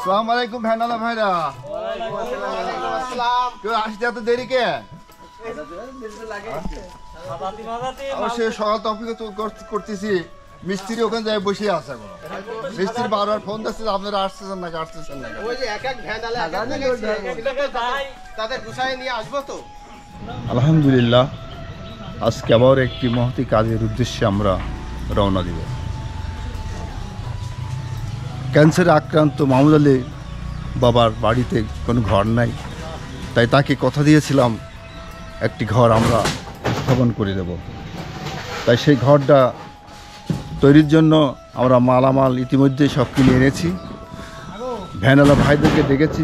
আসসালামু আলাইকুম ভ্যানালা ভাইরা। কেউ আসতে এত দেরি কে? অবশ্যই সকাল তো অপেক্ষা করতেছি। মিস্ত্রি ওখানে যায় বসে আছে এখন। মিস্ত্রি বারবার ফোন দিচ্ছে আপনারা আসতেছেন নাকি আসতেছেন নাকি। আলহামদুলিল্লাহ, আজকে আবার একটি মহতি কাজের উদ্দেশ্যে আমরা রওনা দিব। ক্যান্সারে আক্রান্ত মাহমুদ আলী বাবার বাড়িতে কোনো ঘর নাই, তাই তাকে কথা দিয়েছিলাম একটি ঘর আমরা স্থাপন করে দেব। তাই সেই ঘরটা তৈরির জন্য আমরা মালামাল ইতিমধ্যেই সব কিনে এনেছি। ভ্যানালা ভাইদেরকে ডেকেছি,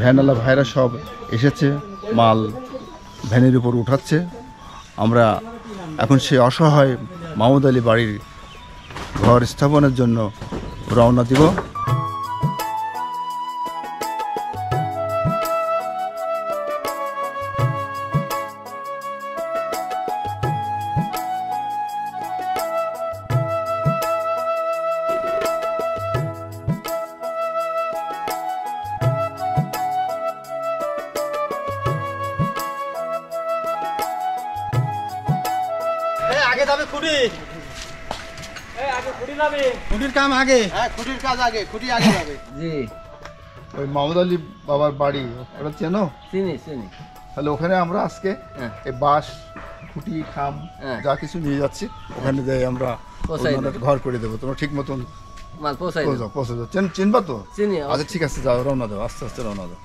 ভ্যানালা ভাইরা সব এসেছে, মাল ভ্যানের উপর উঠাচ্ছে। আমরা এখন সেই অসহায় মাহমুদ আলী বাড়ির ঘর স্থাপনের জন্য রওনা দিব। আগে যাবে খুঁটি, খুঁটির কাম আগে, খুঁটির কাজ আগে, খুঁটি আগে যাবে। জি, ওই মাহমুদ আলী বাবার বাড়ি ওটা চেনো? চিনি চিনি। তাহলে ওখানে আমরা আজকে এই বাঁশ, খুঁটি, খাম যা কিছু নিয়ে যাচ্ছি, ওখানে যাই আমরা ঘর করে দেবো। তোমরা ঠিক মতন মাল পৌঁছাই পৌঁছে যাও। চিনবা তো? চিনি। আচ্ছা ঠিক আছে, যাও, রওনা দাও, আস্তে আস্তে রওনা দাও।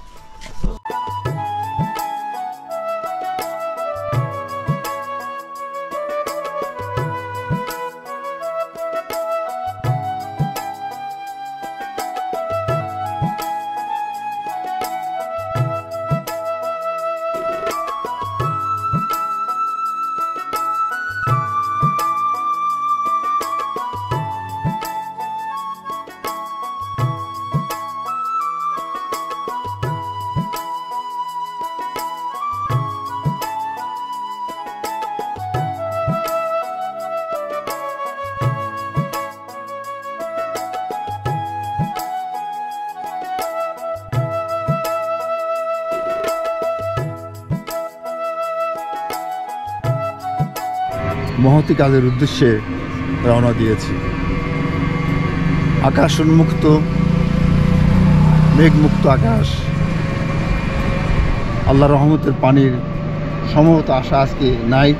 মহতি কাজের উদ্দেশ্যে রওনা দিয়েছি। আকাশ উন্মুক্ত, মেঘমুক্ত আকাশ, আল্লাহ রহমতের পানির সম্ভবত আশা আজকে নাই,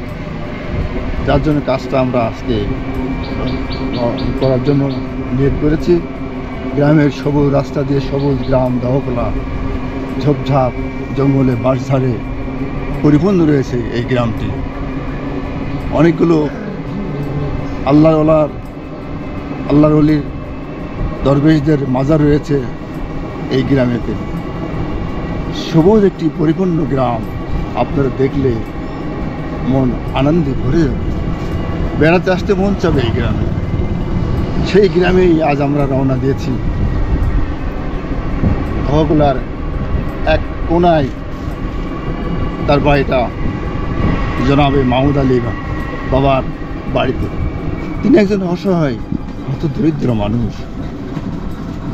যার জন্য কাজটা আমরা আজকে করার জন্য নিয়োগ করেছি। গ্রামের সবুজ রাস্তা দিয়ে সবুজ গ্রাম, দহকলা, ঝোপঝাপ, জঙ্গলে বাঁশঝাড়ে পরিপূর্ণ রয়েছে এই গ্রামটি। অনেকগুলো আল্লাহর ওলির দরবেশদের মাজার রয়েছে এই গ্রামেতে। সবুজ একটি পরিপূর্ণ গ্রাম, আপনারা দেখলে মন আনন্দে ভরে যাবে, বেড়াতে আসতে মন চাবে এই গ্রামে। সেই গ্রামেই আজ আমরা রওনা দিয়েছি। দহকলার এক কোনায় তার বাড়িটা, জনাবে মাহমুদ আলী বাবার বাড়িতে। তিনি একজন অসহায়, হত দরিদ্র মানুষ।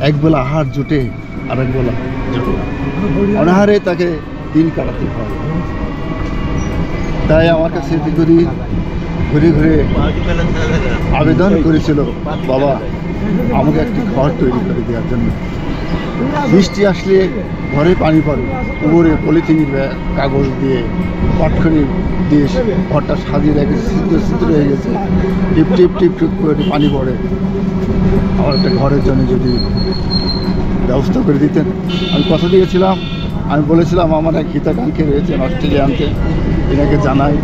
একবেলা আহার জুটে, আর একবেলা জুটে না, অনাহারে তাকে দিন কাটাতে হয়। তাই আমার কাছে দীর্ঘদিন ঘুরে ঘুরে আবেদন করেছিল, বাবা আমাকে একটি ঘর তৈরি করে দেওয়ার জন্য। বৃষ্টি আসলে ঘরে পানি পড়ে, উপরে পলিথিনের কাগজ দিয়ে, পাটখনি দিয়ে ঘরটা সাজিয়ে রেখেছে, ছিদ্র হয়ে গেছে, টিপ টিপ টিপ টিপ করে পানি পড়ে। আমার একটা ঘরের জন্য যদি ব্যবস্থা করে দিতেন। আমি কথা দিয়েছিলাম, আমি বলেছিলাম আমার এক হিতাকাঙ্ক্ষী রয়েছেন অস্ট্রেলিয়ানকে, এনাকে জানাই।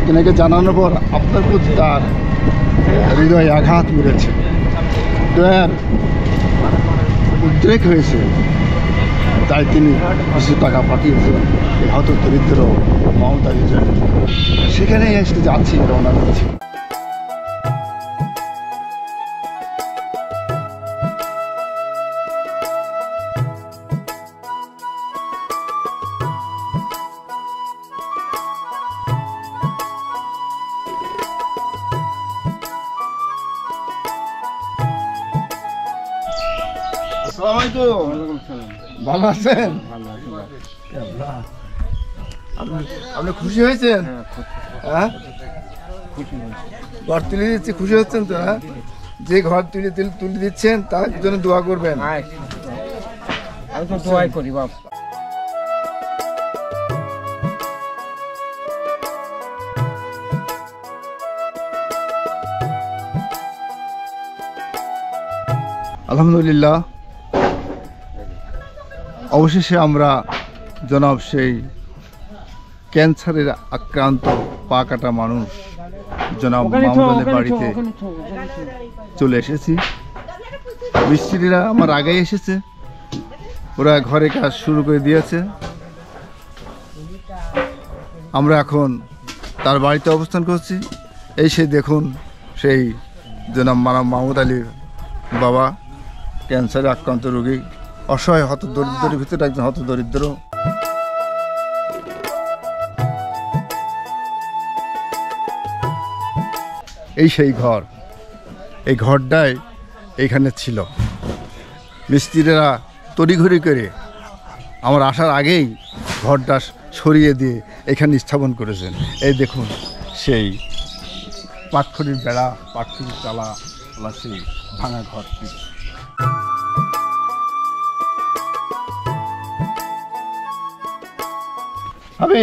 এনাকে জানানোর পর আপনার প্রতি তার হৃদয়ে আঘাত মেরেছে, দয়ার উদ্রেক হয়েছে, তাই তিনি কিছু টাকা পাঠিয়েছিলেন এই হত দরিদ্র মাহমুদ আলীর জন্য। সেখানেই এসে যাচ্ছি, রওনা দিচ্ছি। আসসালামু আলাইকুম। ভালো আছেন? আপনি খুশি হয়েছেন? হ্যাঁ, ঘর তুলে দিচ্ছি, খুশি হচ্ছেন তো? হ্যাঁ, যে ঘর তুলে দিচ্ছেন তার জন্য দোয়া করবেন। আমি তো দোয়াই করি বাপ। আলহামদুলিল্লাহ, অবশেষে আমরা জনাব সেই ক্যান্সারের আক্রান্ত পা কাটা মানুষ জনাব মাহমুদ আলীর বাড়িতে চলে এসেছি। মিস্ত্রিরা আমার আগেই এসেছে, ওরা ঘরে কাজ শুরু করে দিয়েছে। আমরা এখন তার বাড়িতে অবস্থান করছি। এই সেই দেখুন, সেই জনাব মাহমুদ আলীর বাবা, ক্যান্সারে আক্রান্ত রোগী, অসহায় হতদরিদ্রের ভিতরে একজন হতদরিদ্র। এই সেই ঘর, এই ঘরটাই এইখানে ছিল। মিস্ত্রিরা তড়িঘড়ি করে আমার আসার আগেই ঘরটা সরিয়ে দিয়ে এখানে স্থাপন করেছেন। এই দেখুন সেই পাটখড়ির বেড়া, পাটখড়ির চালা সেই ভাঙা ঘরটি। আমি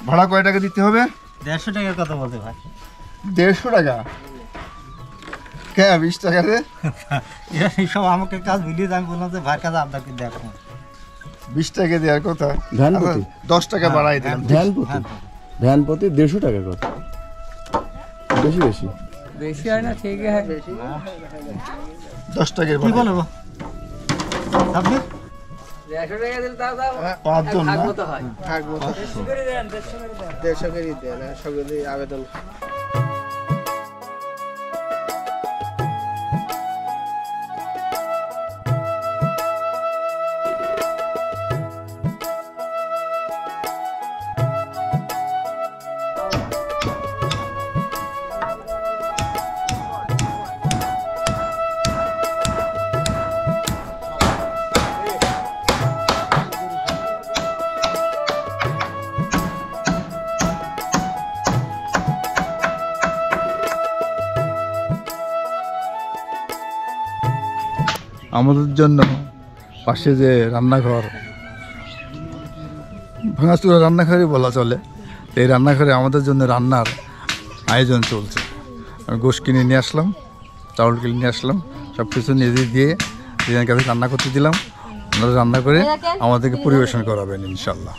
ভাড়া কয় টাকা দিতে হবে? 150 টাকার কথা বলতে ভাই। 150 টাকা? কে 20 টাকা রে? সব আমাকে কাজ ভিডিও আমি বললাম যে ভাই কাজ আপনাকে দেখো 20 টাকা দেওয়ার কথা, ভ্যান প্রতি 10 টাকা বাড়াই দিলাম। ভ্যান প্রতি 150 টাকা কত? বেশি বেশি বেশি হয় না, ঠিক আছে। 10 টাকা কি বলবো আপনি 150 টাকা দিলে তাও দাও। 5 জন না? থাকবো তো হয়। থাকবো 150 করে দেন, 150 করে দেন, সকলে আবেদন। আমাদের জন্য পাশে যে রান্নাঘর, ভাঙাচুরা রান্নাঘরই বলা চলে, এই রান্নাঘরে আমাদের জন্য রান্নার আয়োজন চলছে। আমি গোশ কিনে নিয়ে আসলাম, চাউল কিনে নিয়ে আসলাম, সব কিছু নিজে দিয়ে নিজের কাছে রান্না করতে দিলাম। ওনারা রান্না করে আমাদেরকে পরিবেশন করাবেন ইনশাল্লাহ।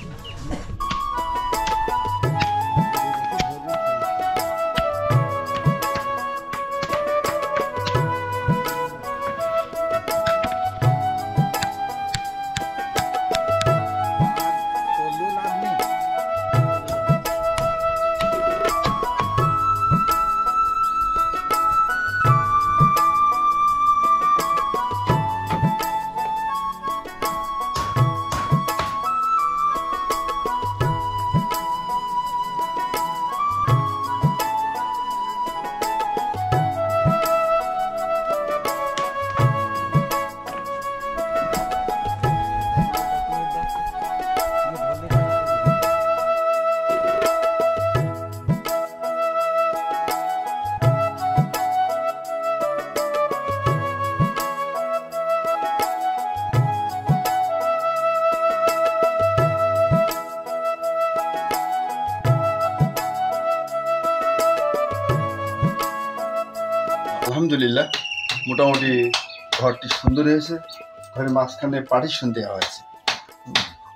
আলহামদুলিল্লাহ, মোটামুটি ঘরটি সুন্দর হয়েছে। ঘরের মাঝখানে পার্টিশন দেওয়া হয়েছে,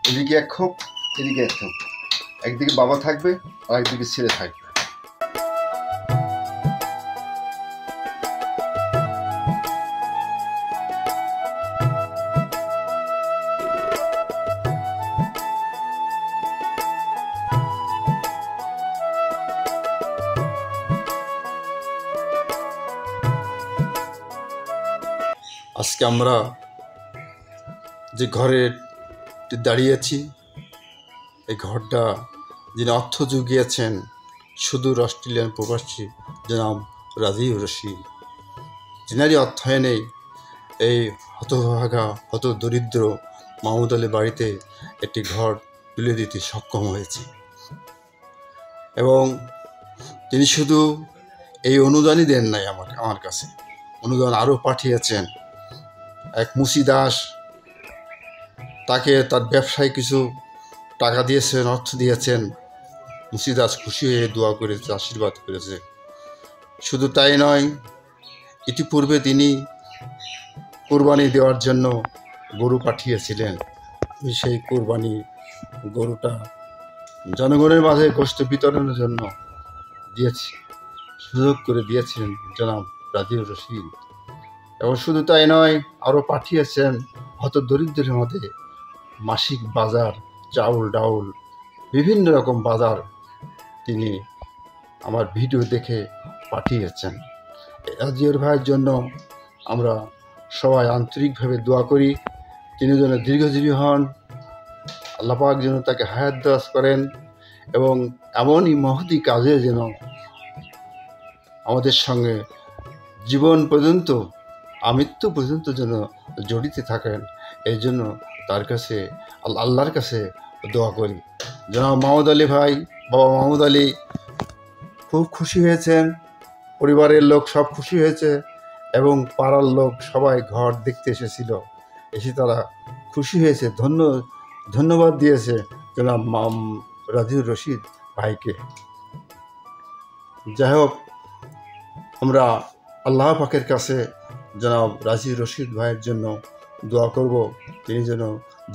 এদিকে এক খোপ, এদিকে এক খোপ, একদিকে বাবা থাকবে আর একদিকে ছেলে থাকবে। আজকে আমরা যে ঘরে দাঁড়িয়েছি, এই ঘরটা যিনি অর্থ জুগিয়েছেন সুদূর অস্ট্রেলিয়ান প্রবাসী জনাব রাজিউর রশিদ, যিনারই অর্থায়নে এই হতভাগা হত দরিদ্র মাহমুদ আলী বাড়িতে একটি ঘর তুলে দিতে সক্ষম হয়েছে। এবং তিনি শুধু এই অনুদানই দেন নাই আমার কাছে, অনুদান আরও পাঠিয়েছেন। এক মুসি দাস তাকে তার ব্যবসায় কিছু টাকা দিয়েছেন, অর্থ দিয়েছেন। মুসি দাস খুশি হয়ে দোয়া করেছে, আশীর্বাদ করেছে। শুধু তাই নয়, ইতিপূর্বে তিনি কোরবানি দেওয়ার জন্য গরু পাঠিয়েছিলেন। সেই কোরবানি গরুটা জনগণের মাঝে গোশত বিতরণের জন্য সুযোগ করে দিয়েছেন জনাব রাজিউর রশিদ। এবং শুধু তাই নয়, আরও পাঠিয়েছেন হত দরিদ্রের মধ্যে মাসিক বাজার, চাউল ডাউল, বিভিন্ন রকম বাজার তিনি আমার ভিডিও দেখে পাঠিয়েছেন। রাজিউর ভাইয়ের জন্য আমরা সবাই আন্তরিকভাবে দোয়া করি, তিনি যেন দীর্ঘজীবী হন, আল্লাহ পাক যেন তাকে হায়াত দারাজ করেন এবং এমনই মহতি কাজে যেন আমাদের সঙ্গে জীবন পর্যন্ত, আমৃত্যু পর্যন্ত যেন জড়িত থাকেন। এই জন্য তার কাছে আল্লাহর কাছে দোয়া করি। জনাব মাহমুদ আলী ভাই, বাবা মাহমুদ আলী খুব খুশি হয়েছেন, পরিবারের লোক সব খুশি হয়েছে এবং পাড়ার লোক সবাই ঘর দেখতে এসেছিল। এসে তারা খুশি হয়েছে, ধন্যবাদ দিয়েছে জনাব রাজিউর রশিদ ভাইকে। যাই হোক, আমরা আল্লাহ পাকের কাছে জনাব রাজিউর রশিদ ভাইয়ের জন্য দোয়া করব, তিনি যেন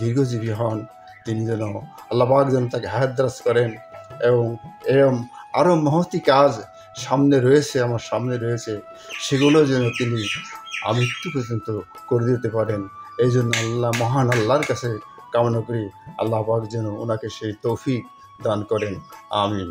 দীর্ঘজীবী হন, তিনি যেন আল্লাহ পাক যেন তাকে হায়াত দারাজ করেন এবং এরম আরও মহতি কাজ আমার সামনে রয়েছে, সেগুলো যেন তিনি আমৃত্যু পর্যন্ত করে দিতে পারেন। এই জন্য মহান আল্লাহর কাছে কামনা করি, আল্লাহ পাক যেন ওনাকে সেই তৌফিক দান করেন। আমিন।